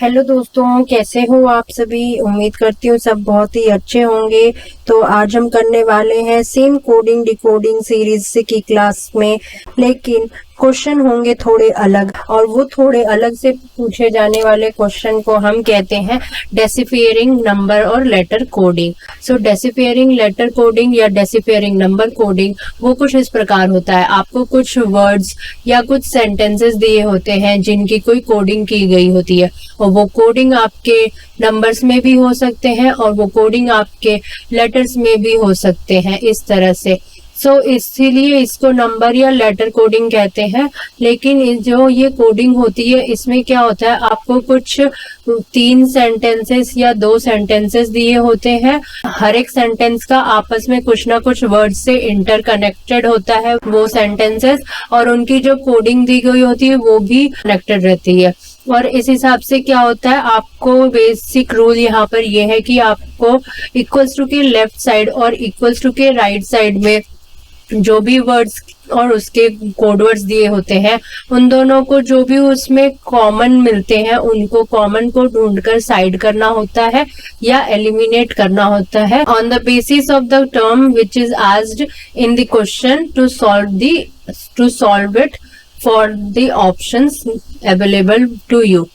Hello दोस्तों, कैसे हो आप सभी। उम्मीद करती हूँ सब बहुत ही अच्छे होंगे। तो आज हम करने वाले हैं सेम कोडिंग डिकोडिंग सीरीज की क्लास में, लेकिन क्वेश्चन होंगे थोड़े अलग, और वो थोड़े अलग से पूछे जाने वाले क्वेश्चन को हम कहते हैं डेसिफियरिंग नंबर और लेटर कोडिंग। सो डेसिफियरिंग लेटर कोडिंग या डेसिफियरिंग नंबर कोडिंग वो कुछ इस प्रकार होता है। आपको कुछ वर्ड्स या कुछ सेंटेंसेस दिए होते हैं जिनकी कोई कोडिंग की गई होती है, और वो कोडिंग आपके नंबर्स में भी हो सकते हैं और वो कोडिंग आपके लेटर्स में भी हो सकते हैं, इस तरह से। इसीलिए इसको नंबर या लेटर कोडिंग कहते हैं। लेकिन जो ये कोडिंग होती है इसमें क्या होता है, आपको कुछ 3 सेंटेंसेस या 2 सेंटेंसेस दिए होते हैं। हर एक सेंटेंस का आपस में कुछ ना कुछ वर्ड से इंटरकनेक्टेड होता है वो सेंटेंसेस, और उनकी जो कोडिंग दी गई होती है वो भी कनेक्टेड रहती है। और इस हिसाब से क्या होता है, आपको बेसिक रूल यहाँ पर ये है कि आपको इक्वल्स टू के लेफ्ट साइड और इक्वल्स टू के राइट साइड में जो भी वर्ड्स और उसके कोड वर्ड्स दिए होते हैं, उन दोनों को जो भी उसमें कॉमन मिलते हैं उनको कॉमन को ढूंढकर साइड करना होता है या एलिमिनेट करना होता है on the basis of the term which is asked in the question to solve it for the options available to you.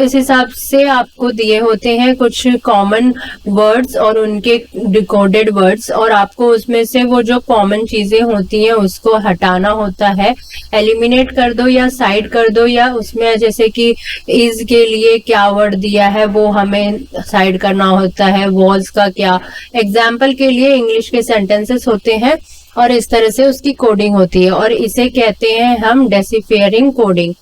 इस हिसाब से आपको दिए होते हैं कुछ कॉमन वर्ड्स और उनके डिकोडेड वर्ड्स, और आपको उसमें से वो जो कॉमन चीजें होती हैं उसको हटाना होता है, एलिमिनेट कर दो या साइड कर दो, या उसमें जैसे कि इज के लिए क्या वर्ड दिया है वो हमें साइड करना होता है, वॉज का क्या, एग्जाम्पल के लिए इंग्लिश के सेंटेंसेस होते हैं, और इस तरह से उसकी कोडिंग होती है, और इसे कहते हैं हम डेसिफियरिंग कोडिंग।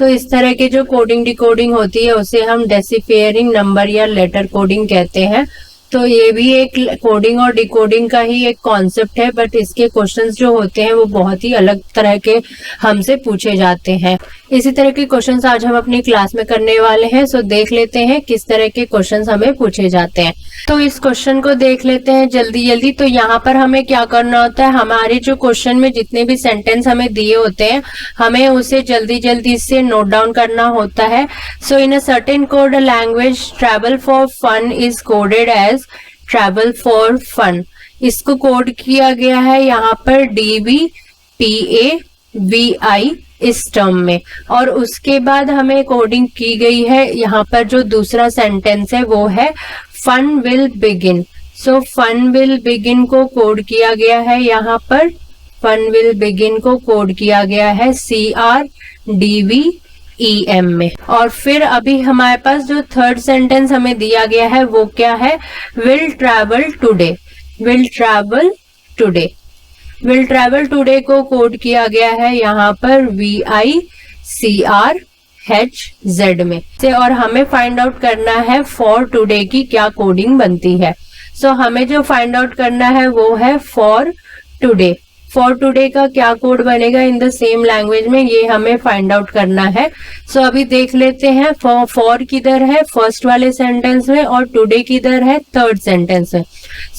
इस तरह के जो कोडिंग डिकोडिंग होती है उसे हम डेसिफियरिंग नंबर या लेटर कोडिंग कहते हैं। तो ये भी एक कोडिंग और डिकोडिंग का ही एक कॉन्सेप्ट है, बट इसके क्वेश्चंस जो होते हैं वो बहुत ही अलग तरह के हमसे पूछे जाते हैं। इसी तरह के क्वेश्चंस आज हम अपनी क्लास में करने वाले हैं। देख लेते हैं किस तरह के क्वेश्चंस हमें पूछे जाते हैं। तो इस क्वेश्चन को देख लेते हैं जल्दी जल्दी। तो यहाँ पर हमें क्या करना होता है, हमारे जो क्वेश्चन में जितने भी सेंटेंस हमें दिए होते हैं हमें उसे जल्दी जल्दी से नोट डाउन करना होता है। In a certain code language travel for fun is coded as travel for fun. इसको कोड किया गया है यहाँ पर DBPAVI इस टर्म में, और उसके बाद हमें कोडिंग की गई है यहाँ पर जो दूसरा सेंटेंस है वो है fun will begin. Fun will begin को कोड किया गया है यहाँ पर, फन विल बिगिन को कोड किया गया है CRDVEM में। और फिर अभी हमारे पास जो थर्ड सेंटेंस हमें दिया गया है वो क्या है, will travel today. Will travel today, will travel today को कोड किया गया है यहाँ पर VICRHZ में से, और हमें फाइंड आउट करना है फॉर टुडे की क्या कोडिंग बनती है। हमें जो फाइंड आउट करना है वो है फॉर टुडे। फॉर टुडे का क्या कोड बनेगा इन द सेम लैंग्वेज में, ये हमें फाइंड आउट करना है। अभी देख लेते हैं फॉर किधर है फर्स्ट वाले सेंटेंस में और टुडे किधर है थर्ड सेंटेंस में।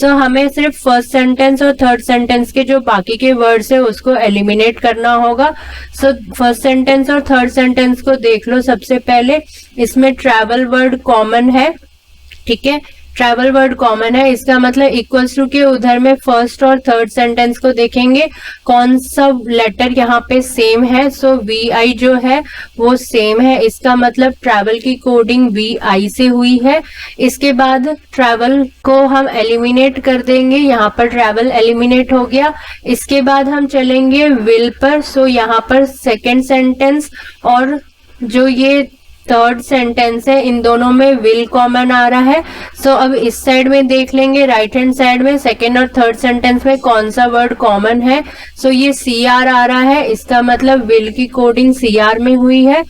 हमें सिर्फ फर्स्ट सेंटेंस और थर्ड सेंटेंस के जो बाकी के वर्ड्स है उसको एलिमिनेट करना होगा। फर्स्ट सेंटेंस और थर्ड सेंटेंस को देख लो। सबसे पहले इसमें ट्रैवल वर्ड कॉमन है, ठीक है, ट्रैवल वर्ड कॉमन है, इसका मतलब इक्वल्स टू के उधर में फर्स्ट और थर्ड सेंटेंस को देखेंगे कौन सा लेटर यहाँ पे सेम है। VI जो है वो सेम है, इसका मतलब ट्रैवल की कोडिंग VI से हुई है। इसके बाद ट्रैवल को हम एलिमिनेट कर देंगे, यहाँ पर ट्रैवल एलिमिनेट हो गया। इसके बाद हम चलेंगे विल पर। यहाँ पर सेकेंड सेंटेंस और जो ये थर्ड सेंटेंस है इन दोनों में विल कॉमन आ रहा है। अब इस साइड में देख लेंगे, राइट हैंड साइड में सेकेंड और थर्ड सेंटेंस में कौन सा वर्ड कॉमन है। ये CR आ रहा है, इसका मतलब विल की कोडिंग CR में हुई है।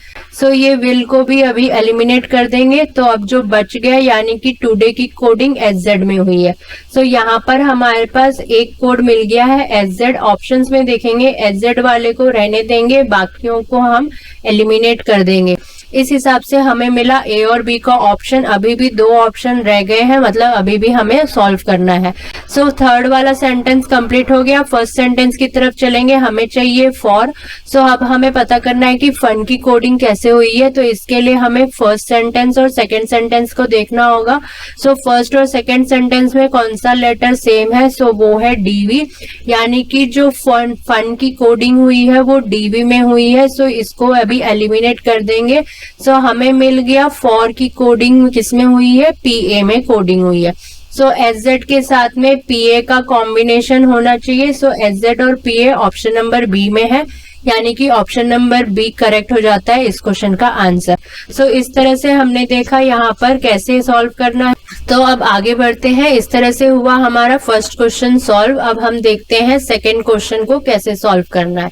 ये विल को भी अभी एलिमिनेट कर देंगे। तो अब जो बच गया यानी कि टुडे की कोडिंग SZ में हुई है। यहाँ पर हमारे पास एक कोड मिल गया है SZ। ऑप्शंस में देखेंगे SZ वाले को रहने देंगे, बाकियों को हम एलिमिनेट कर देंगे। इस हिसाब से हमें मिला ए और बी का ऑप्शन। अभी भी 2 ऑप्शन रह गए हैं, मतलब अभी भी हमें सॉल्व करना है। सो थर्ड वाला सेंटेंस कंप्लीट हो गया। फर्स्ट सेंटेंस की तरफ चलेंगे, हमें चाहिए फॉर। सो अब हमें पता करना है कि फन की कोडिंग कैसे हुई है, तो इसके लिए हमें फर्स्ट सेंटेंस और सेकेंड सेंटेंस को देखना होगा। सो फर्स्ट और सेकेंड सेंटेंस में कौन सा लेटर सेम है, सो वो है डीवी, यानी कि जो फन की कोडिंग हुई है वो डीवी में हुई है। सो इसको अभी एलिमिनेट कर देंगे। सो हमें मिल गया फॉर की कोडिंग किसमें हुई है, पीए में कोडिंग हुई है। सो एसजेड के साथ में पीए का कॉम्बिनेशन होना चाहिए। सो एसजेड और पीए ऑप्शन नंबर बी में है, यानी कि ऑप्शन नंबर बी करेक्ट हो जाता है इस क्वेश्चन का आंसर। सो इस तरह से हमने देखा यहाँ पर कैसे सॉल्व करना है। तो अब आगे बढ़ते हैं। इस तरह से हुआ हमारा फर्स्ट क्वेश्चन सॉल्व। अब हम देखते हैं सेकंड क्वेश्चन को कैसे सॉल्व करना है।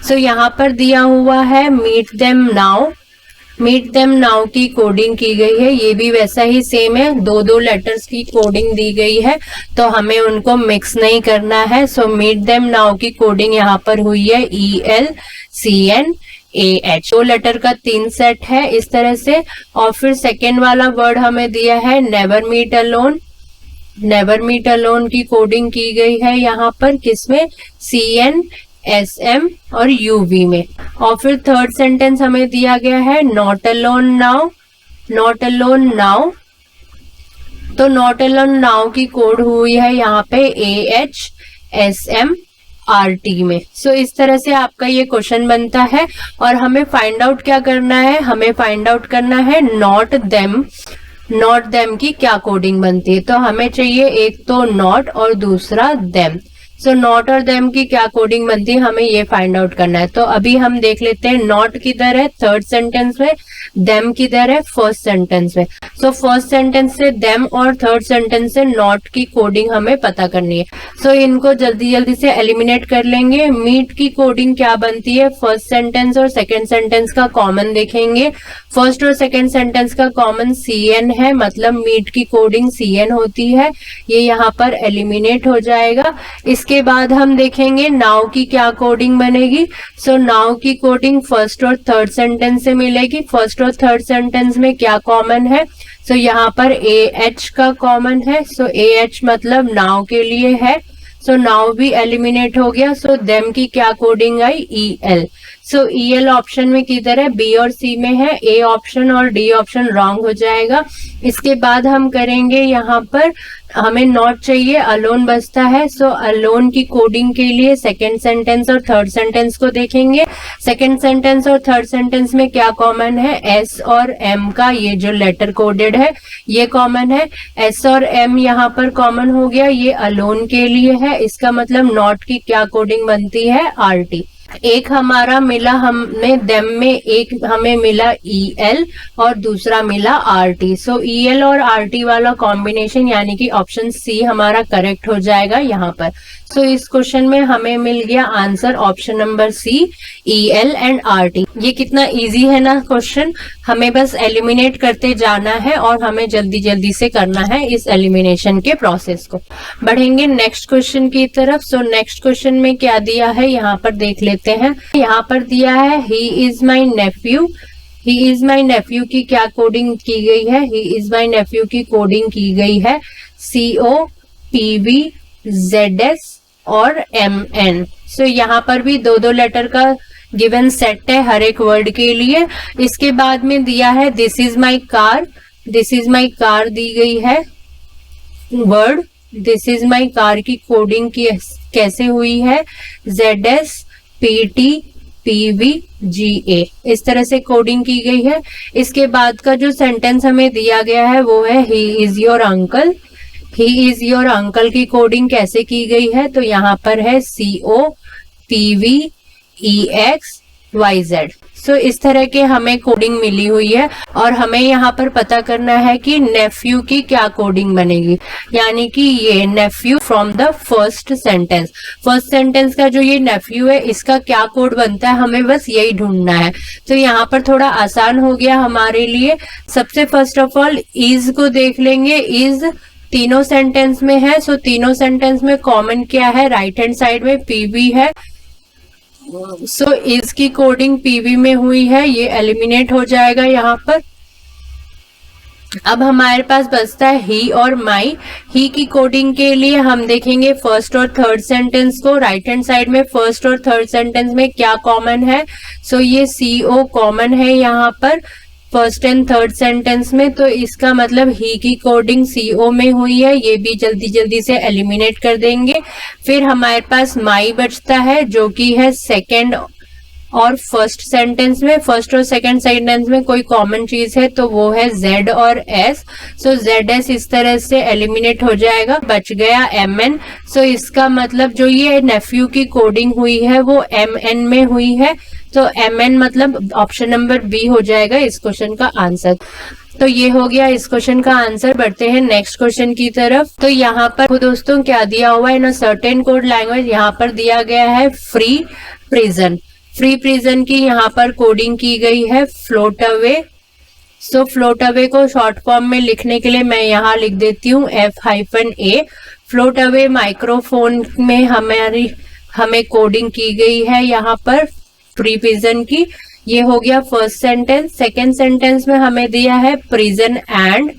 सो यहाँ पर दिया हुआ है meet them now. Meet them now की कोडिंग की गई है, ये भी वैसा ही सेम है, 2 लेटर्स की कोडिंग दी गई है, तो हमें उनको मिक्स नहीं करना है। सो मीट देम नाउ की कोडिंग यहाँ पर हुई है ELCNAH, 2 लेटर का 3 सेट है इस तरह से। और फिर सेकेंड वाला वर्ड हमें दिया है never meet alone. Never meet alone की कोडिंग की गई है यहाँ पर किसमें, CNSM और UV में। और फिर थर्ड सेंटेंस हमें दिया गया है not alone now. Not alone now, तो नॉट अलोन नाउ की कोड हुई है यहाँ पे AHSMRT में। सो इस तरह से आपका ये क्वेश्चन बनता है। और हमें फाइंड आउट क्या करना है, हमें फाइंड आउट करना है नॉट देम। नॉट देम की क्या कोडिंग बनती है, तो हमें चाहिए एक तो नॉट और दूसरा देम। सो नॉट और देम की क्या कोडिंग बनती है, हमें ये फाइंड आउट करना है। तो अभी हम देख लेते हैं नॉट किधर है थर्ड सेंटेंस में, देम किधर है फर्स्ट सेंटेंस में। सो फर्स्ट सेंटेंस से देम और थर्ड सेंटेंस से नॉट की कोडिंग हमें पता करनी है। सो इनको जल्दी जल्दी से एलिमिनेट कर लेंगे। मीट की कोडिंग क्या बनती है, फर्स्ट सेंटेंस और सेकेंड सेंटेंस का कॉमन देखेंगे। फर्स्ट और सेकेंड सेंटेंस का कॉमन CN है, मतलब मीट की कोडिंग CN होती है, ये यहाँ पर एलिमिनेट हो जाएगा। इसके बाद हम देखेंगे नाउ की क्या कोडिंग बनेगी। सो नाउ की कोडिंग फर्स्ट और थर्ड सेंटेंस से मिलेगी। फर्स्ट और थर्ड सेंटेंस में क्या कॉमन है, सो यहाँ पर AH का कॉमन है। सो AH मतलब नाउ के लिए है, सो नाउ भी एलिमिनेट हो गया। सो देम की क्या coding I, EL। So EL option में किधर है, B और C में है, A ऑप्शन और D ऑप्शन रॉन्ग हो जाएगा। इसके बाद हम करेंगे यहाँ पर, हमें नॉट चाहिए, अलोन बचता है। सो अलोन की कोडिंग के लिए सेकेंड सेंटेंस और थर्ड सेंटेंस को देखेंगे। सेकेंड सेंटेंस और थर्ड सेंटेंस में क्या कॉमन है, S और M का ये जो लेटर कोडेड है ये कॉमन है। S और M यहाँ पर कॉमन हो गया, ये अलोन के लिए है, इसका मतलब नॉट की क्या कोडिंग बनती है, RT। एक हमारा मिला हमें देम में, एक हमें मिला EL और दूसरा मिला RT। सो EL और RT वाला कॉम्बिनेशन यानी कि ऑप्शन C हमारा करेक्ट हो जाएगा यहाँ पर। सो इस क्वेश्चन में हमें मिल गया answer option number C, EL and RT। ये कितना इजी है ना क्वेश्चन, हमें बस एलिमिनेट करते जाना है और हमें जल्दी जल्दी से करना है इस एलिमिनेशन के प्रोसेस को। बढ़ेंगे नेक्स्ट क्वेश्चन की तरफ। सो नेक्स्ट क्वेश्चन में क्या दिया है यहाँ पर देख लेते हैं। यहाँ पर दिया है he is my nephew. He is my nephew की क्या कोडिंग की गई है, ही इज माई नेफ्यू की कोडिंग की गई है COPVZS और MN। सो यहाँ पर भी 2 लेटर का गिवन सेट है हर एक वर्ड के लिए। इसके बाद में दिया है this is my car. This is my car दी गई है word. This is my car की कोडिंग की कैसे हुई है, ZS PT PV GA, इस तरह से कोडिंग की गई है। इसके बाद का जो सेंटेंस हमें दिया गया है वो है he is your uncle. He is your uncle की कोडिंग कैसे की गई है, तो यहाँ पर है COPVEXYZ। सो इस तरह के हमें कोडिंग मिली हुई है और हमें यहाँ पर पता करना है कि नेफ्यू की क्या कोडिंग बनेगी, यानी कि ये nephew from the first sentence. First sentence का जो ये नेफ्यू है इसका क्या कोड बनता है, हमें बस यही ढूंढना है। तो यहाँ पर थोड़ा आसान हो गया हमारे लिए। सबसे फर्स्ट ऑफ ऑल इज को देख लेंगे। इज तीनों सेंटेंस में है, सो तीनों सेंटेंस में कॉमन क्या है, राइट हैंड साइड में PV है सो इज की कोडिंग पीवी में हुई है, ये एलिमिनेट हो जाएगा यहाँ पर। अब हमारे पास बचता है ही और माई। ही की कोडिंग के लिए हम देखेंगे फर्स्ट और थर्ड सेंटेंस को। राइट हैंड साइड में फर्स्ट और थर्ड सेंटेंस में क्या कॉमन है, सो ये CO कॉमन है यहाँ पर फर्स्ट एंड थर्ड सेंटेंस में, तो इसका मतलब ही की कोडिंग CO में हुई है, ये भी जल्दी जल्दी से एलिमिनेट कर देंगे। फिर हमारे पास माई बचता है जो कि है सेकेंड और फर्स्ट सेंटेंस में। फर्स्ट और सेकंड सेंटेंस में कोई कॉमन चीज है तो वो है Z और S। सो ZS इस तरह से एलिमिनेट हो जाएगा, बच गया MN। सो इसका मतलब जो ये नेफ्यू की कोडिंग हुई है वो MN में हुई है, तो MN मतलब ऑप्शन नंबर B हो जाएगा इस क्वेश्चन का आंसर। तो ये हो गया इस क्वेश्चन का आंसर। बढ़ते हैं नेक्स्ट क्वेश्चन की तरफ। तो यहाँ पर दोस्तों क्या दिया हुआ है, इन सर्टेन कोड लैंग्वेज यहाँ पर दिया गया है फ्री प्रिजन। फ्री प्रिजन की यहाँ पर कोडिंग की गई है फ्लोट अवे। सो फ्लोट अवे को शॉर्ट फॉर्म में लिखने के लिए मैं यहाँ लिख देती हूँ F-A। फ्लोट अवे माइक्रोफोन में हमें कोडिंग की गई है यहाँ पर फ्री प्रिजन की। ये हो गया फर्स्ट सेंटेंस। सेकेंड सेंटेंस में हमें दिया है प्रिजन एंड।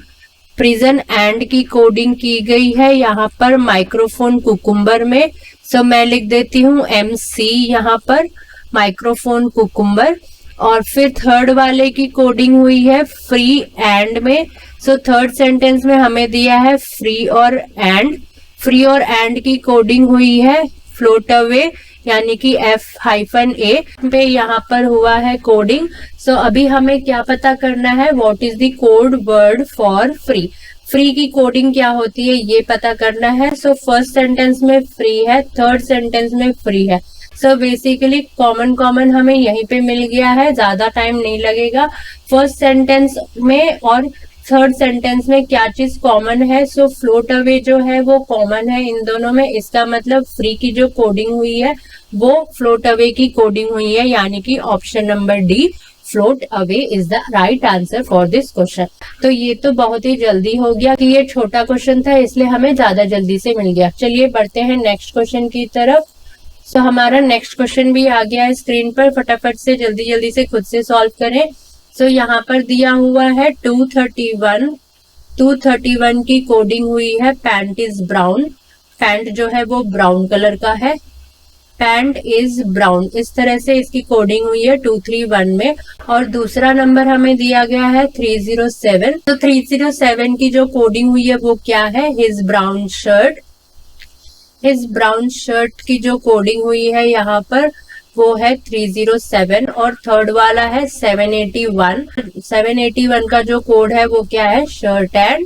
प्रिजन एंड की कोडिंग की गई है यहाँ पर माइक्रोफोन कुकुम्बर में। सो मैं लिख देती हूँ MC यहाँ पर माइक्रोफोन कुकुम्बर। और फिर थर्ड वाले की कोडिंग हुई है फ्री एंड में। सो थर्ड सेंटेंस में हमें दिया है फ्री और एंड। फ्री और एंड की कोडिंग हुई है फ्लोट अवे यानी कि F-A पे यहाँ पर हुआ है कोडिंग। सो अभी हमें क्या पता करना है, what is the code word for free. Free की कोडिंग क्या होती है ये पता करना है। सो फर्स्ट सेंटेंस में फ्री है, थर्ड सेंटेंस में फ्री है। सो बेसिकली कॉमन हमें यहीं पे मिल गया है, ज्यादा टाइम नहीं लगेगा। फर्स्ट सेंटेंस में और थर्ड सेंटेंस में क्या चीज कॉमन है, सो फ्लोट अवे जो है वो कॉमन है इन दोनों में। इसका मतलब फ्री की जो कोडिंग हुई है वो फ्लोट अवे की कोडिंग हुई है, यानी कि option number D float away is the right answer for this question. तो ये तो बहुत ही जल्दी हो गया कि ये छोटा क्वेश्चन था इसलिए हमें ज्यादा जल्दी से मिल गया। चलिए बढ़ते हैं नेक्स्ट क्वेश्चन की तरफ। सो हमारा नेक्स्ट क्वेश्चन भी आ गया है स्क्रीन पर, फटाफट से जल्दी से खुद से सॉल्व करें। सो यहाँ पर दिया हुआ है 231 की कोडिंग हुई है पैंट इज ब्राउन। पैंट जो है वो ब्राउन कलर का है, पैंट इज ब्राउन, इस तरह से इसकी कोडिंग हुई है 231 में। और दूसरा नंबर हमें दिया गया है 307। तो 307 की जो कोडिंग हुई है वो क्या है, his brown shirt. His brown shirt की जो कोडिंग हुई है यहाँ पर वो है 307। और थर्ड वाला है 781। 781 का जो कोड है वो क्या है, shirt and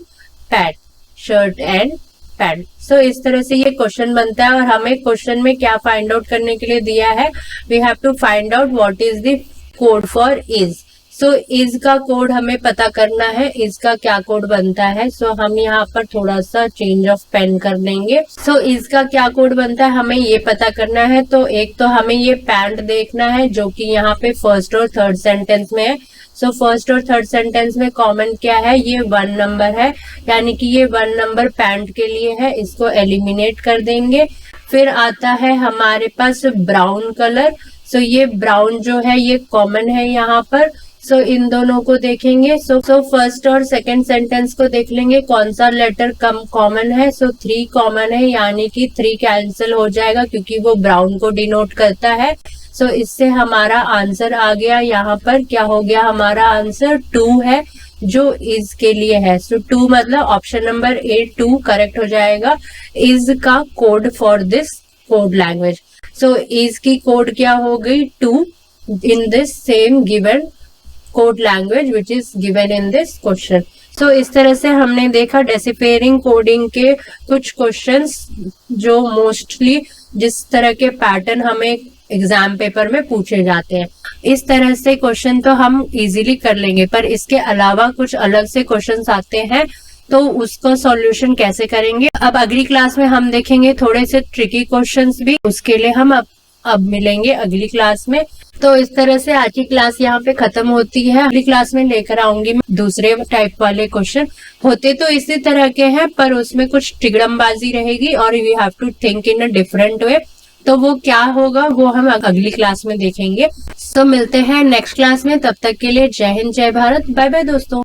pant. Shirt and pant. So इस तरह से ये क्वेश्चन बनता है। और हमें क्वेश्चन में क्या फाइंड आउट करने के लिए दिया है, we have to find out what is the code for is. So is का कोड हमें पता करना है, इज का क्या कोड बनता है। सो हम यहाँ पर थोड़ा सा चेंज ऑफ पेन कर लेंगे। सो इज का क्या कोड बनता है हमें ये पता करना है। तो एक तो हमें ये पैंट देखना है जो कि यहाँ पे फर्स्ट और थर्ड सेंटेंस में है। सो फर्स्ट और थर्ड सेंटेंस में कॉमन क्या है, ये 1 नंबर है, यानी कि ये 1 नंबर पैंट के लिए है, इसको एलिमिनेट कर देंगे। फिर आता है हमारे पास ब्राउन कलर। सो ये ब्राउन जो है ये कॉमन है यहाँ पर। सो इन दोनों को देखेंगे। सो फर्स्ट और सेकंड सेंटेंस को देख लेंगे कौन सा लेटर कम कॉमन है। सो 3 कॉमन है, यानी कि 3 कैंसिल हो जाएगा क्योंकि वो ब्राउन को डिनोट करता है। सो इससे हमारा आंसर आ गया यहाँ पर, क्या हो गया हमारा आंसर 2 है जो इज के लिए है। सो 2 मतलब ऑप्शन नंबर A 2 करेक्ट हो जाएगा इज का code for this code language. So is की कोड क्या हो गई 2 in this same given code language which is given in this question. So इस तरह से हमने देखा डेसिफेरिंग कोडिंग के कुछ क्वेश्चंस जो मोस्टली जिस तरह के पैटर्न हमें एग्जाम पेपर में पूछे जाते हैं। इस तरह से क्वेश्चन तो हम इजीली कर लेंगे, पर इसके अलावा कुछ अलग से क्वेश्चंस आते हैं तो उसको सॉल्यूशन कैसे करेंगे अब अगली क्लास में हम देखेंगे। थोड़े से ट्रिकी क्वेश्चंस भी, उसके लिए हम अब मिलेंगे अगली क्लास में। तो इस तरह से आज की क्लास यहाँ पे खत्म होती है। अगली क्लास में लेकर आऊंगी मैं दूसरे टाइप वाले क्वेश्चन। होते तो इसी तरह के हैं पर उसमें कुछ तिगड़मबाजी रहेगी और we have to think in a different way. तो वो क्या होगा वो हम अगली क्लास में देखेंगे। तो मिलते हैं नेक्स्ट क्लास में, तब तक के लिए जय हिंद जय भारत, बाय बाय दोस्तों।